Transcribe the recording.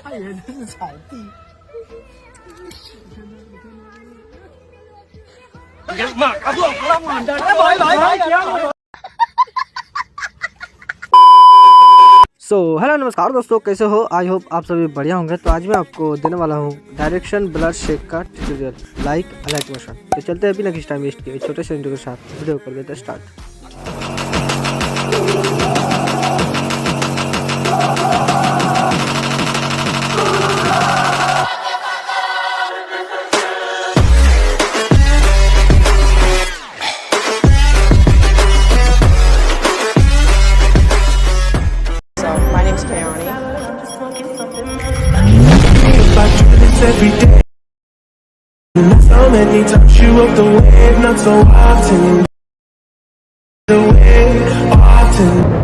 他以为这是草地。妈，阿不，不让我的，来。सो hello नमस्कार दोस्तों, कैसे हो? आई होप आप सभी बढ़िया होंगे। तो आज मैं आपको देने वाला हूँ डायरेक्शन ब्लर शेक का ट्यूटोरियल लाइक अलाइट मोशन। तो चलते हैं बिना किसी टाइम वेस्ट किए छोटे से इंट्रो के साथ वीडियो कर देते हैं start. Every day, so many times you walk the way, not so often. The way often.